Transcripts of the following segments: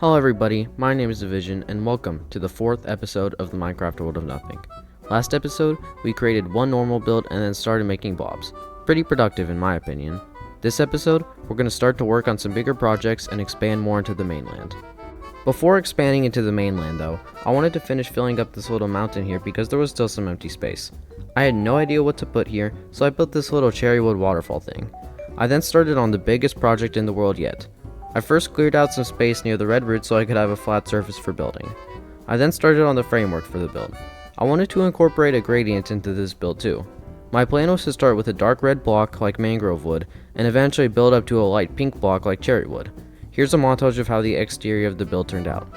Hello everybody, my name is Division and welcome to the 4th episode of the Minecraft World of Nothing. Last episode, we created one normal build and then started making blobs. Pretty productive in my opinion. This episode, we're going to start to work on some bigger projects and expand more into the mainland. Before expanding into the mainland though, I wanted to finish filling up this little mountain here because there was still some empty space. I had no idea what to put here, so I built this little cherry wood waterfall thing. I then started on the biggest project in the world yet. I first cleared out some space near the red root so I could have a flat surface for building. I then started on the framework for the build. I wanted to incorporate a gradient into this build too. My plan was to start with a dark red block like mangrove wood, and eventually build up to a light pink block like cherry wood. Here's a montage of how the exterior of the build turned out.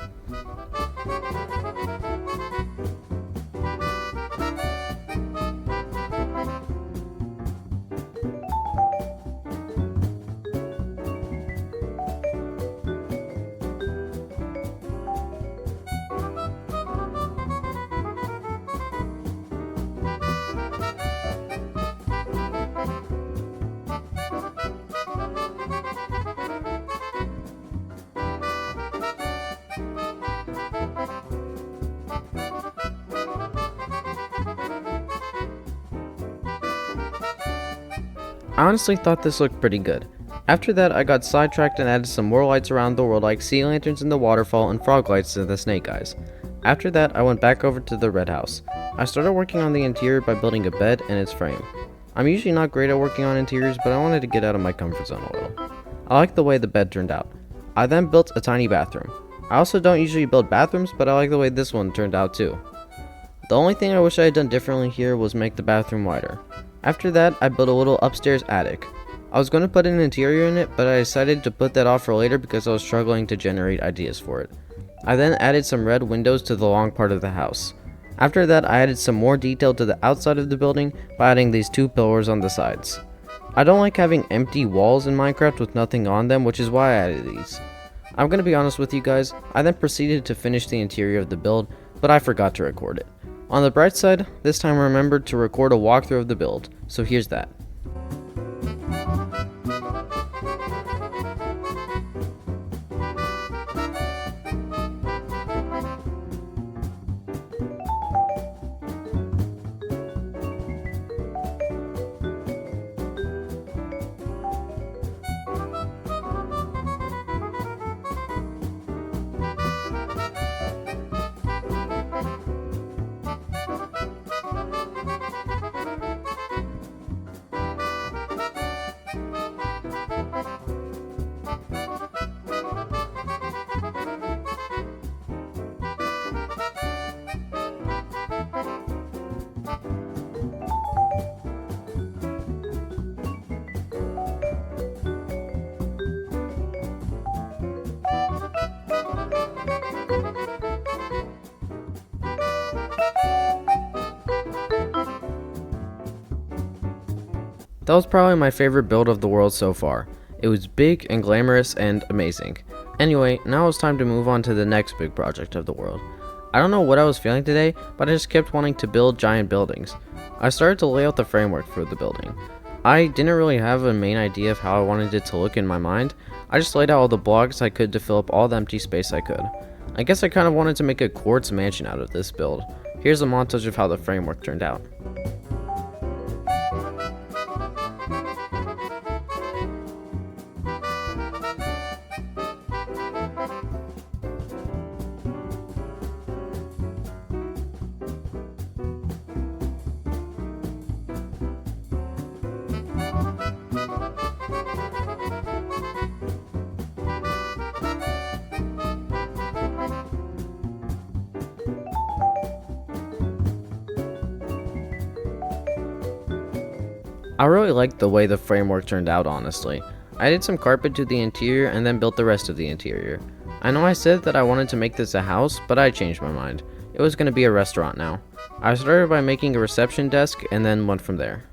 I honestly thought this looked pretty good. After that, I got sidetracked and added some more lights around the world like sea lanterns in the waterfall and frog lights in the snake eyes. After that, I went back over to the red house. I started working on the interior by building a bed and its frame. I'm usually not great at working on interiors, but I wanted to get out of my comfort zone a little. I like the way the bed turned out. I then built a tiny bathroom. I also don't usually build bathrooms, but I like the way this one turned out too. The only thing I wish I had done differently here was make the bathroom wider. After that, I built a little upstairs attic. I was going to put an interior in it, but I decided to put that off for later because I was struggling to generate ideas for it. I then added some red windows to the long part of the house. After that, I added some more detail to the outside of the building by adding these two pillars on the sides. I don't like having empty walls in Minecraft with nothing on them, which is why I added these. I'm going to be honest with you guys, I then proceeded to finish the interior of the build, but I forgot to record it. On the bright side, this time I remembered to record a walkthrough of the build, so here's that. That was probably my favorite build of the world so far. It was big and glamorous and amazing. Anyway, now it's time to move on to the next big project of the world. I don't know what I was feeling today, but I just kept wanting to build giant buildings. I started to lay out the framework for the building. I didn't really have a main idea of how I wanted it to look in my mind. I just laid out all the blocks I could to fill up all the empty space I could. I guess I kind of wanted to make a quartz mansion out of this build. Here's a montage of how the framework turned out. I really liked the way the framework turned out, honestly. I added some carpet to the interior and then built the rest of the interior. I know I said that I wanted to make this a house, but I changed my mind. It was going to be a restaurant now. I started by making a reception desk and then went from there.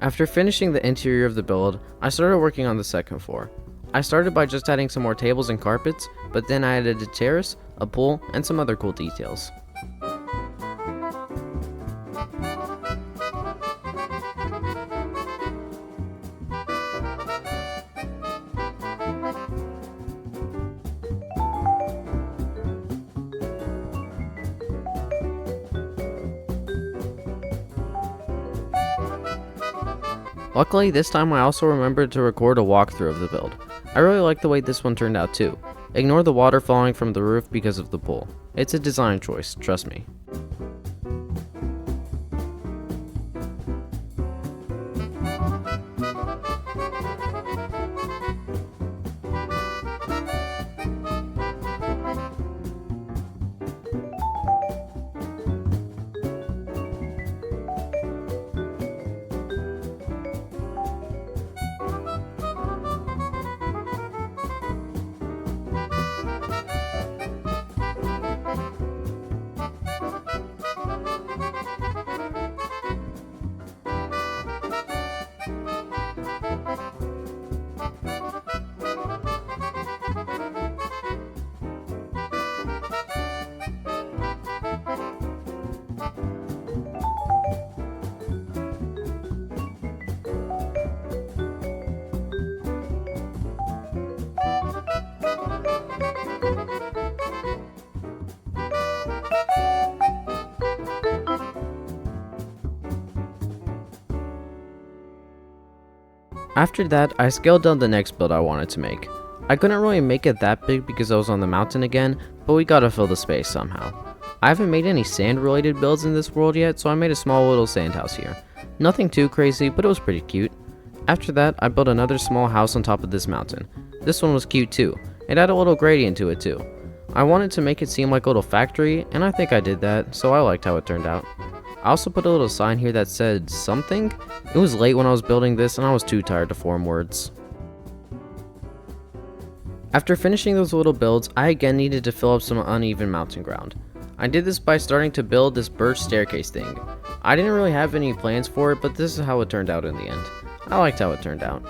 After finishing the interior of the build, I started working on the second floor. I started by just adding some more tables and carpets, but then I added a terrace, a pool, and some other cool details. Luckily, this time I also remembered to record a walkthrough of the build. I really like the way this one turned out too. Ignore the water falling from the roof because of the pool. It's a design choice, trust me. After that, I scaled down the next build I wanted to make. I couldn't really make it that big because I was on the mountain again, but we gotta fill the space somehow. I haven't made any sand related builds in this world yet, so I made a small little sand house here. Nothing too crazy, but it was pretty cute. After that, I built another small house on top of this mountain. This one was cute too. It had a little gradient to it too. I wanted to make it seem like a little factory, and I think I did that, so I liked how it turned out. I also put a little sign here that said something. It was late when I was building this and I was too tired to form words. After finishing those little builds, I again needed to fill up some uneven mountain ground. I did this by starting to build this birch staircase thing. I didn't really have any plans for it, but this is how it turned out in the end. I liked how it turned out.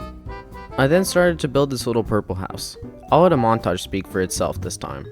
I then started to build this little purple house. I'll let a montage speak for itself this time.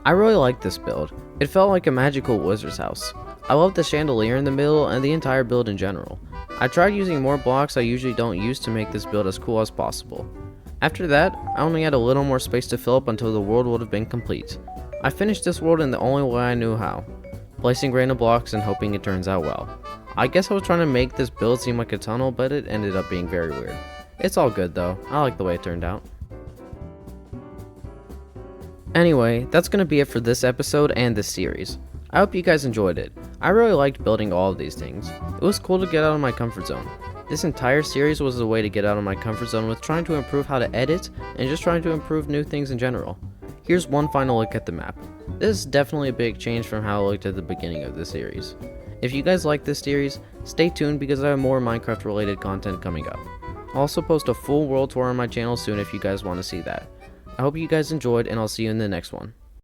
I really liked this build. It felt like a magical wizard's house. I loved the chandelier in the middle and the entire build in general. I tried using more blocks I usually don't use to make this build as cool as possible. After that, I only had a little more space to fill up until the world would have been complete. I finished this world in the only way I knew how, placing random blocks and hoping it turns out well. I guess I was trying to make this build seem like a tunnel, but it ended up being very weird. It's all good though, I like the way it turned out. Anyway, that's gonna be it for this episode and this series. I hope you guys enjoyed it. I really liked building all of these things. It was cool to get out of my comfort zone. This entire series was a way to get out of my comfort zone with trying to improve how to edit and just trying to improve new things in general. Here's one final look at the map. This is definitely a big change from how it looked at the beginning of the series. If you guys like this series, stay tuned because I have more Minecraft related content coming up. I'll also post a full world tour on my channel soon if you guys want to see that. I hope you guys enjoyed and I'll see you in the next one.